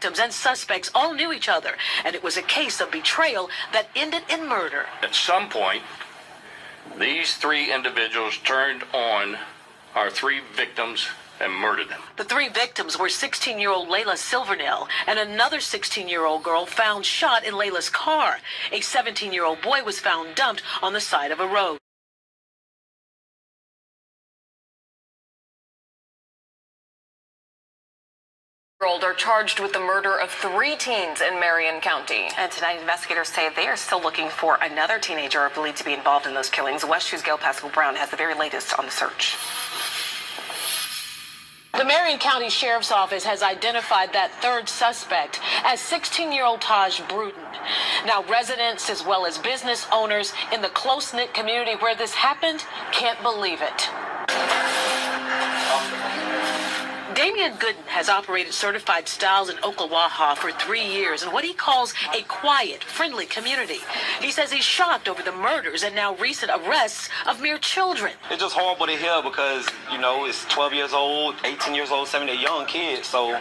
victims and suspects all knew each other, and it was a case of betrayal that ended in murder. At some point, these three individuals turned on our three victims and murdered them. The three victims were 16-year-old Layla Silvernail and another 16-year-old girl found shot in Layla's car. A 17-year-old boy was found dumped on the side of a road. Are charged with the murder of 3 teens in Marion County. And tonight, investigators say they are still looking for another teenager believed to be involved in those killings. West 2's Gail Pascal Brown has the very latest on the search. The Marion County Sheriff's Office has identified that third suspect as 16-year-old Taj Bruton. Now, residents as well as business owners in the close-knit community where this happened can't believe it. Damian Gooden has operated Certified Styles in Ocklawaha for 3 years in what he calls a quiet, friendly community. He says he's shocked over the murders and now recent arrests of mere children. It's just horrible to hear because, it's 12 years old, 18 years old, 7, they're young kids. So,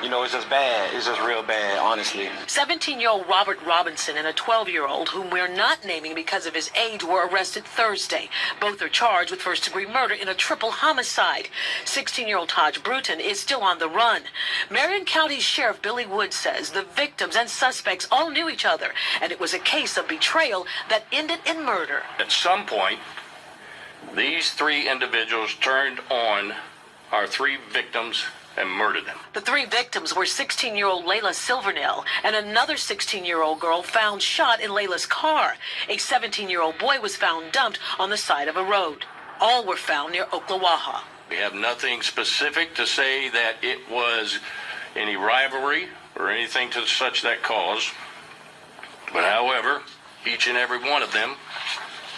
it's just bad. It's just real bad, honestly. 17-year-old Robert Robinson and a 12-year-old, whom we're not naming because of his age, were arrested Thursday. Both are charged with first-degree murder in a triple homicide. 16-year-old Taj Bruton is still on the run. Marion County Sheriff Billy Wood says the victims and suspects all knew each other, and it was a case of betrayal that ended in murder. At some point, these three individuals turned on our three victims and murdered them. The three victims were 16-year-old Layla Silvernail and another 16-year-old girl found shot in Layla's car. A 17-year-old boy was found dumped on the side of a road. All were found near Ocklawaha. We have nothing specific to say that it was any rivalry or anything to such that cause. But however, each and every one of them,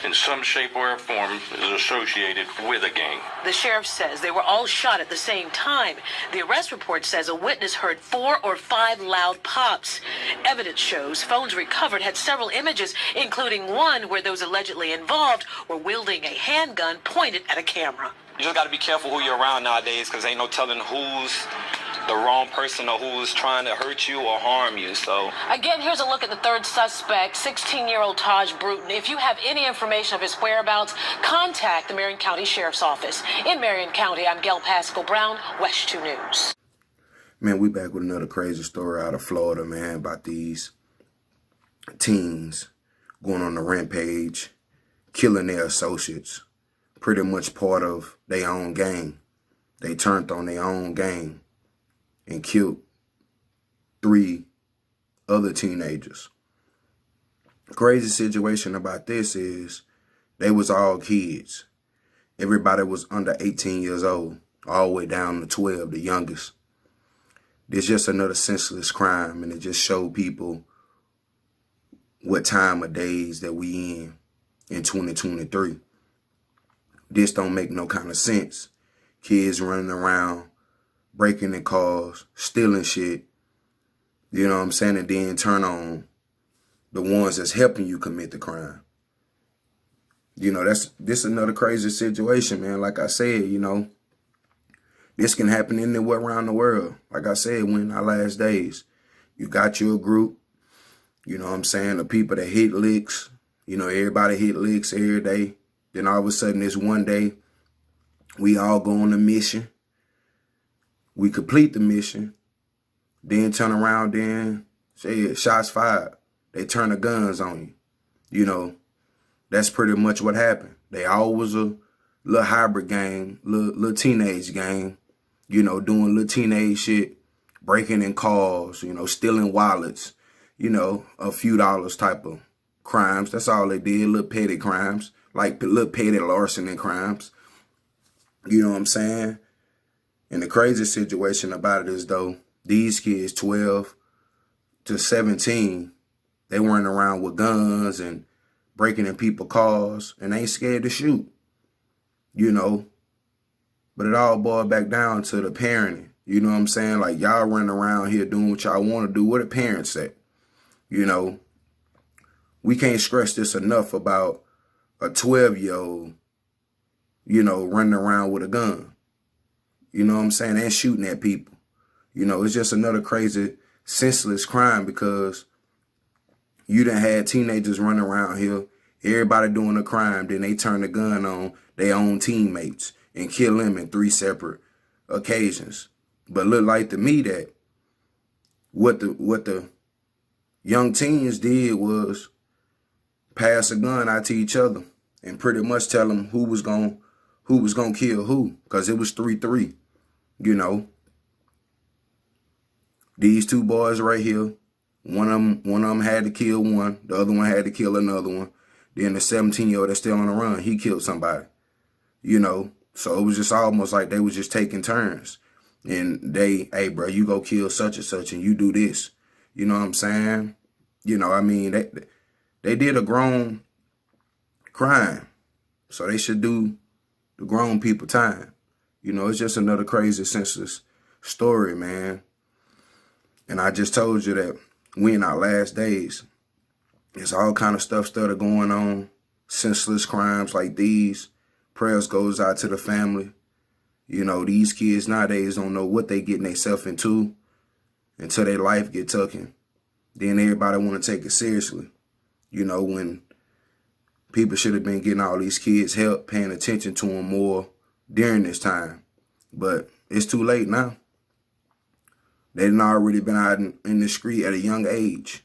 in some shape or form, is associated with a gang. The sheriff says they were all shot at the same time. The arrest report says a witness heard 4 or 5 loud pops. Evidence shows phones recovered had several images, including one where those allegedly involved were wielding a handgun pointed at a camera. You just got to be careful who you're around nowadays because ain't no telling who's the wrong person or who's trying to hurt you or harm you. So again, here's a look at the third suspect, 16-year-old Taj Bruton. If you have any information of his whereabouts, contact the Marion County Sheriff's Office. In Marion County, I'm Gail Pascal Brown, West 2 News. Man, we back with another crazy story out of Florida, man, about these teens going on a rampage, killing their associates. Pretty much part of their own gang. They turned on their own gang and killed 3 other teenagers. Crazy situation about this is they was all kids. Everybody was under 18 years old, all the way down to 12, the youngest. This just another senseless crime, and it just showed people what time of days that we in 2023. This don't make no kind of sense. Kids running around, breaking in cars, stealing shit. You know what I'm saying? And then turn on the ones that's helping you commit the crime. This another crazy situation, man. Like I said, this can happen anywhere around the world. Like I said, when our last days, you got your group, the people that hit licks, everybody hit licks every day. Then all of a sudden, this one day, we all go on a mission. We complete the mission. Then turn around, then say shots fired. They turn the guns on you. That's pretty much what happened. They always a little hybrid gang, little teenage gang, doing little teenage shit, breaking in cars, stealing wallets, a few dollars type of crimes. That's all they did, little petty crimes. Like little petty larceny crimes. You know what I'm saying? And the crazy situation about it is, though, these kids, 12 to 17, they weren't around with guns and breaking in people's cars and ain't scared to shoot. But it all boiled back down to the parenting. You know what I'm saying? Like, y'all running around here doing what y'all want to do. What the parents say? We can't stress this enough about a 12-year-old, running around with a gun. You know what I'm saying? And shooting at people. It's just another crazy senseless crime because you done had teenagers running around here, everybody doing a crime, then they turn the gun on their own teammates and kill them in 3 separate occasions. But look like to me that what the young teens did was pass a gun out to each other and pretty much tell them who was gonna kill who, because it was 3-3. You know, these 2 boys right here, one of them had to kill one, the other one had to kill another one. Then the 17-year-old that's still on the run, he killed somebody. You know, so it was just almost like they was just taking turns. And they, hey, bro, you go kill such and such and you do this. You know what I'm saying? You know, I mean, they did a grown crime. So they should do the grown people time. You know, it's just another crazy, senseless story, man. And I just told you that we in our last days. There's all kind of stuff started going on. Senseless crimes like these. Prayers goes out to the family. You know, these kids nowadays don't know what they getting themselves into until their life get taken. Then everybody want to take it seriously. You know, when people should have been getting all these kids help, paying attention to them more during this time. But it's too late now. They done already been out in the street at a young age.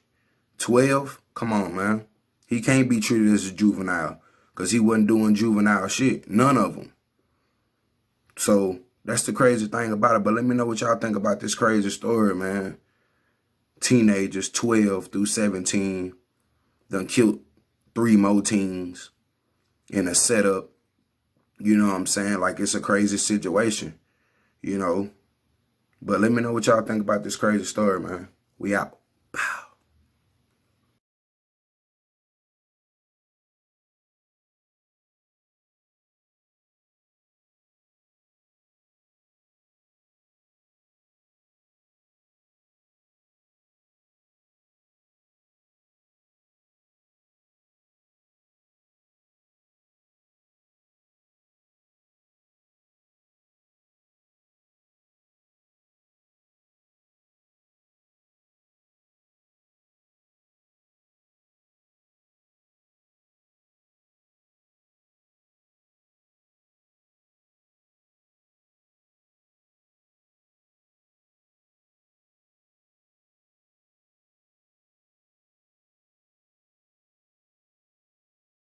12? Come on, man. He can't be treated as a juvenile because he wasn't doing juvenile shit. None of them. So that's the crazy thing about it. But let me know what y'all think about this crazy story, man. Teenagers, 12 through 17, done killed 3 more teens in a setup. You know what I'm saying? Like, it's a crazy situation, you know. But let me know what y'all think about this crazy story, man. We out.